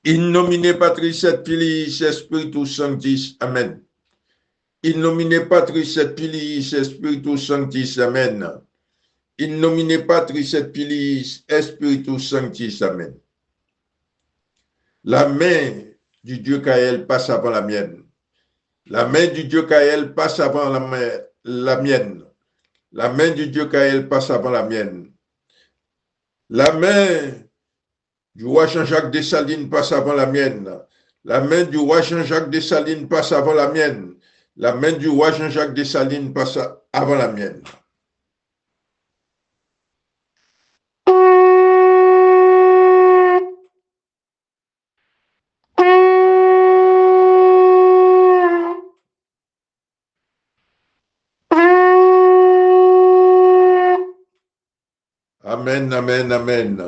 In nomine Patris et Filii et Spiritus Sanctis. Amen. In nomine Patris et Filii et Spiritus Sanctis. Amen. In nomine Patris et Filii et Spiritus Sanctis. Amen. La main du Dieu Kaël passe avant la mienne. La main du Dieu Kaël passe avant la mienne. La main du Dieu Kaël passe avant la mienne. La main du roi Jean-Jacques Dessalines passe avant la mienne. La main du roi Jean-Jacques Dessalines passe avant la mienne. La main du roi Jean-Jacques Dessalines passe avant la mienne. Amen, amen, amen.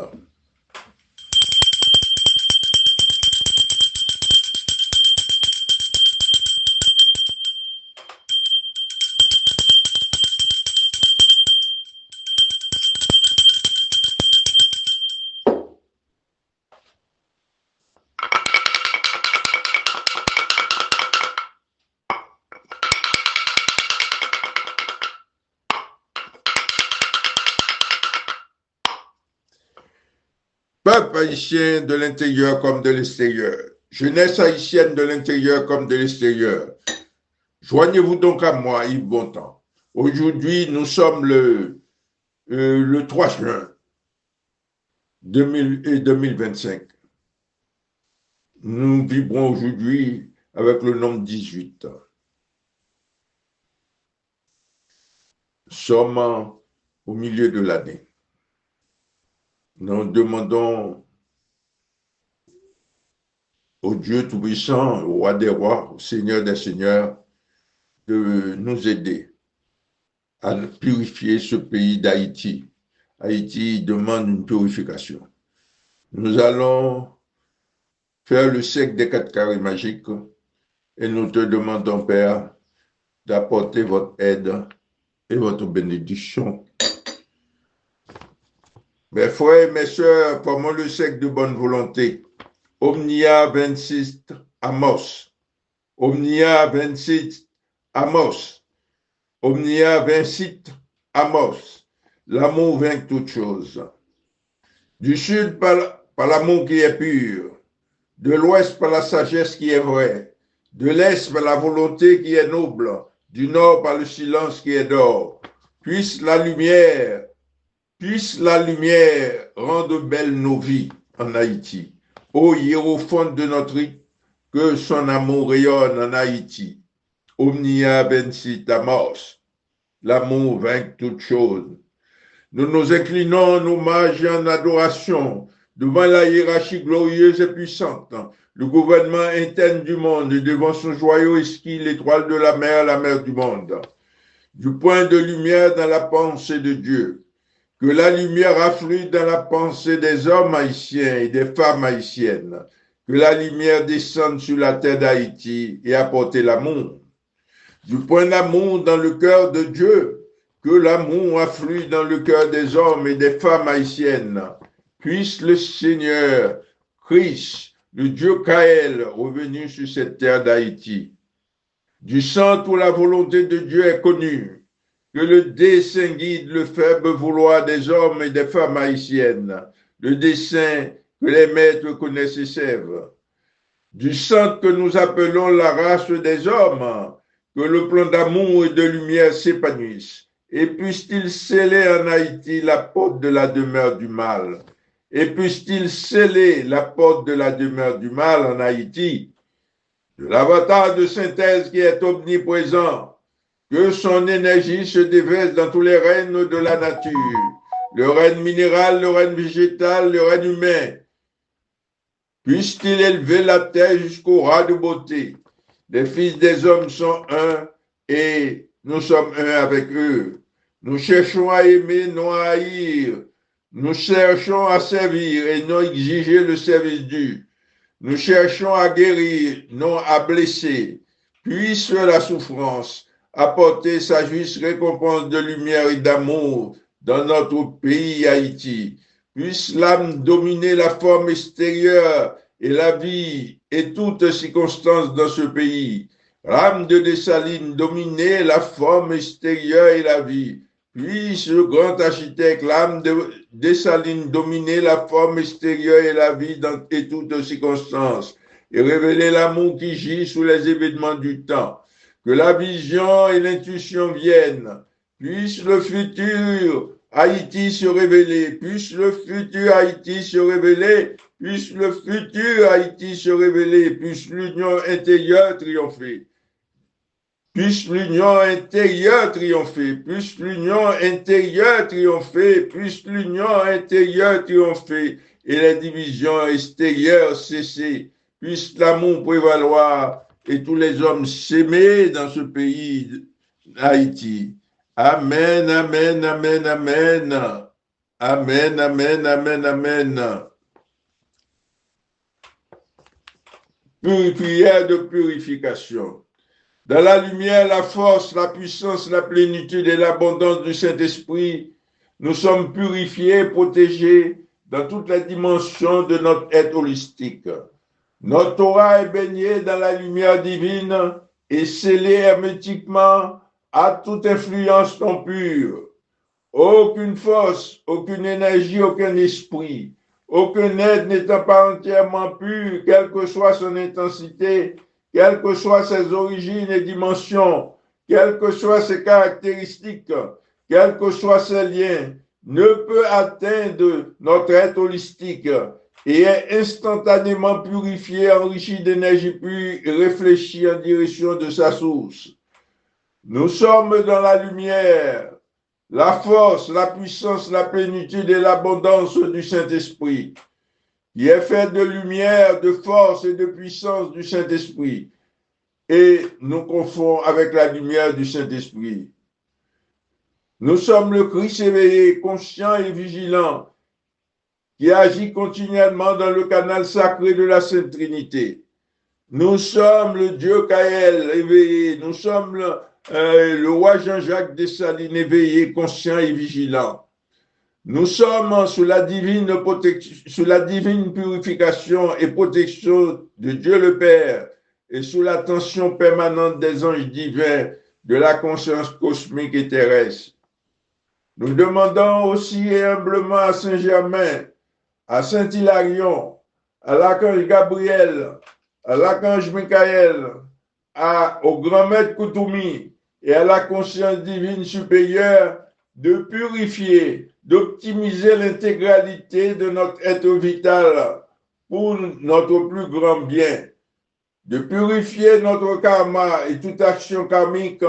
Peuple haïtien de l'intérieur comme de l'extérieur, jeunesse haïtienne de l'intérieur comme de l'extérieur, joignez-vous donc à moi, Yves Bontemps. Aujourd'hui, nous sommes le 3 juin 2025. Nous vibrons aujourd'hui avec le nombre 18. Nous sommes au milieu de l'année. Nous demandons au Dieu Tout-Puissant, au Roi des Rois, au Seigneur des Seigneurs, de nous aider à purifier ce pays d'Haïti. Haïti demande une purification. Nous allons faire le cercle des 4 carrés magiques et nous te demandons, Père, d'apporter votre aide et votre bénédiction. Mes frères et mes sœurs, formons le cercle de bonne volonté. Omnia 26 Amos. Omnia 26 Amos. Omnia 26 Amos. L'amour vainc toutes choses. Du sud par l'amour qui est pur. De l'ouest par la sagesse qui est vraie. De l'est par la volonté qui est noble. Du nord par le silence qui est d'or. Puisse la lumière rendre belles nos vies en Haïti. Ô hiérophant de notre île, que son amour rayonne en Haïti. Omnia vencit Amos. L'amour vainc toutes choses. Nous nous inclinons en hommage et en adoration devant la hiérarchie glorieuse et puissante, le gouvernement interne du monde et devant son joyau esquis, l'étoile de la mer du monde. Du point de lumière dans la pensée de Dieu. Que la lumière afflue dans la pensée des hommes haïtiens et des femmes haïtiennes. Que la lumière descende sur la terre d'Haïti et apporte l'amour. Du point d'amour dans le cœur de Dieu, que l'amour afflue dans le cœur des hommes et des femmes haïtiennes. Puisse le Seigneur Christ, le Dieu Kaël, revenir sur cette terre d'Haïti. Du centre où la volonté de Dieu est connue, que le dessein guide le faible vouloir des hommes et des femmes haïtiennes, le dessein que les maîtres connaissent et servent. Du centre que nous appelons la race des hommes, que le plan d'amour et de lumière s'épanouisse, et puisse-t-il sceller en Haïti la porte de la demeure du mal, et puisse-t-il sceller la porte de la demeure du mal en Haïti, de l'avatar de synthèse qui est omniprésent, que son énergie se déverse dans tous les règnes de la nature, le règne minéral, le règne végétal, le règne humain. Puisse-t-il élever la terre jusqu'au ras de beauté. Les fils des hommes sont un et nous sommes un avec eux. Nous cherchons à aimer, non à haïr. Nous cherchons à servir et non exiger le service dû. Nous cherchons à guérir, non à blesser. Puisse la souffrance apporter sa juste récompense de lumière et d'amour dans notre pays Haïti. Puisse l'âme dominer la forme extérieure et la vie et toutes circonstances dans ce pays. L'âme de Dessalines dominer la forme extérieure et la vie. Puisse le grand architecte, l'âme de Dessalines dominer la forme extérieure et la vie dans et toutes circonstances et révéler l'amour qui gît sous les événements du temps. Que la vision et l'intuition viennent. Puisse le futur Haïti se révéler. Puisse le futur Haïti se révéler. Puisse le futur Haïti se révéler. Puisse l'union intérieure triompher. Puisse l'union intérieure triompher. Puisse l'union intérieure triompher. Puisse l'union intérieure triompher. Et les divisions extérieures cesser. Puisse l'amour prévaloir et tous les hommes s'aimer dans ce pays Haïti. Amen, amen, amen, amen. Amen, amen, amen, amen. Prière de purification. Dans la lumière, la force, la puissance, la plénitude et l'abondance du Saint-Esprit, nous sommes purifiés, protégés dans toutes les dimensions de notre être holistique. Notre aura est baignée dans la lumière divine et scellée hermétiquement à toute influence non pure. Aucune force, aucune énergie, aucun esprit, aucun être n'étant pas entièrement pur, quelle que soit son intensité, quelles que soient ses origines et dimensions, quelles que soient ses caractéristiques, quels que soient ses liens, ne peut atteindre notre être holistique et est instantanément purifié, enrichi d'énergie pure et réfléchi en direction de sa source. Nous sommes dans la lumière, la force, la puissance, la plénitude et l'abondance du Saint-Esprit, qui est fait de lumière, de force et de puissance du Saint-Esprit, et nous confond avec la lumière du Saint-Esprit. Nous sommes le Christ éveillé, conscient et vigilant, qui agit continuellement dans le canal sacré de la Sainte Trinité. Nous sommes le Dieu Kaël éveillé, nous sommes le roi Jean-Jacques Dessalines éveillé, conscient et vigilant. Nous sommes sous la divine purification et protection de Dieu le Père et sous l'attention permanente des anges divins de la conscience cosmique et terrestre. Nous demandons aussi et humblement à Saint-Germain, à Saint-Hilarion, à l'archange Gabriel, à l'archange Michael, au grand maître Koutoumi et à la conscience divine supérieure de purifier, d'optimiser l'intégralité de notre être vital pour notre plus grand bien, de purifier notre karma et toute action karmique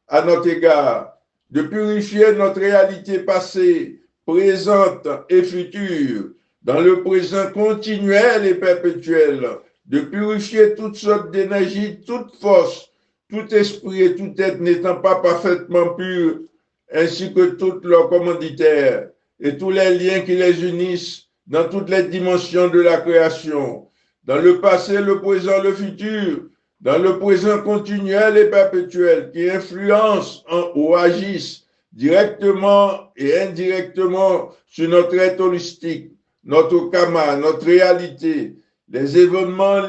à notre égard, de purifier notre réalité passée, présente et future, dans le présent continuel et perpétuel, de purifier toutes sortes d'énergies, toute force, tout esprit et tout être n'étant pas parfaitement pur, ainsi que toutes leurs commanditaires et tous les liens qui les unissent dans toutes les dimensions de la création, dans le passé, le présent, le futur, dans le présent continuel et perpétuel, qui influencent ou agissent directement et indirectement sur notre être holistique, notre karma, notre réalité, les événements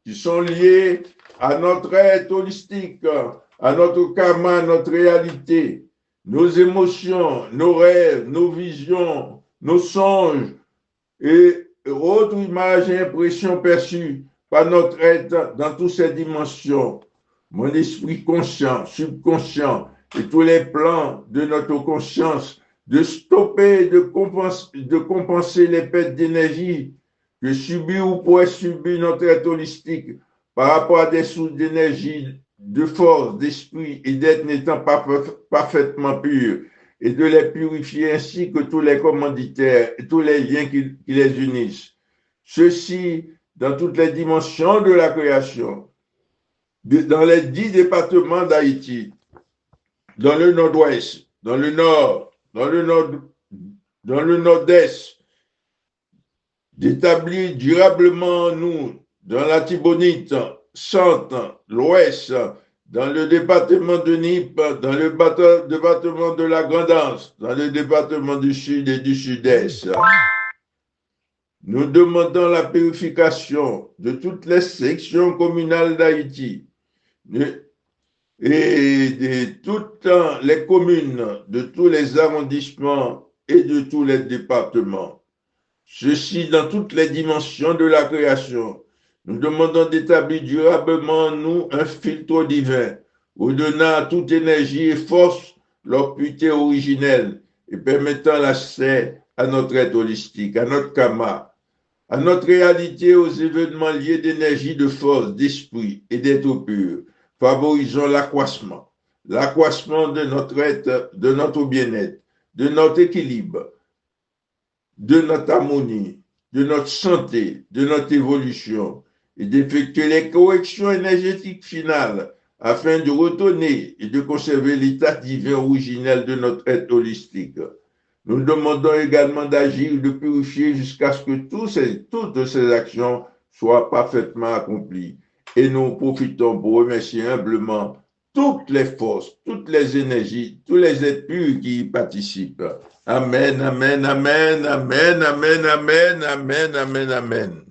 qui sont liés à notre être holistique, à notre karma, à notre réalité, nos émotions, nos rêves, nos visions, nos songes et autres images et impressions perçues par notre être dans toutes ces dimensions. Mon esprit conscient, subconscient et tous les plans de notre conscience, de stopper, de compenser les pertes d'énergie que subit ou pourrait subir notre être holistique par rapport à des sources d'énergie, de force, d'esprit et d'être n'étant pas parfaitement purs, et de les purifier ainsi que tous les commanditaires et tous les liens qui les unissent. Ceci dans toutes les dimensions de la création, dans les 10 départements d'Haïti, dans le nord-ouest, dans le nord, dans le nord-est, d'établir durablement nous dans la Tibonite, centre, l'ouest, dans le département de Nip, dans le département de la Grand'Anse, dans le département du sud et du sud-est, Nous demandons la purification de toutes les sections communales d'Haïti et de toutes les communes, de tous les arrondissements et de tous les départements. Ceci dans toutes les dimensions de la création. Nous demandons d'établir durablement en nous un filtre divin, au-delà de toute énergie et force, leur pureté originelle et permettant l'accès à notre être holistique, à notre karma, à notre réalité, aux événements liés d'énergie, de force, d'esprit et d'être pur. Favorisons l'accroissement de notre être, de notre bien-être, de notre équilibre, de notre harmonie, de notre santé, de notre évolution et d'effectuer les corrections énergétiques finales afin de retourner et de conserver l'état divin originel de notre être holistique. Nous demandons également d'agir et de purifier jusqu'à ce que toutes ces actions soient parfaitement accomplies. Et nous profitons pour remercier humblement toutes les forces, toutes les énergies, tous les êtres purs qui y participent. Amen, amen, amen, amen, amen, amen, amen, amen, amen.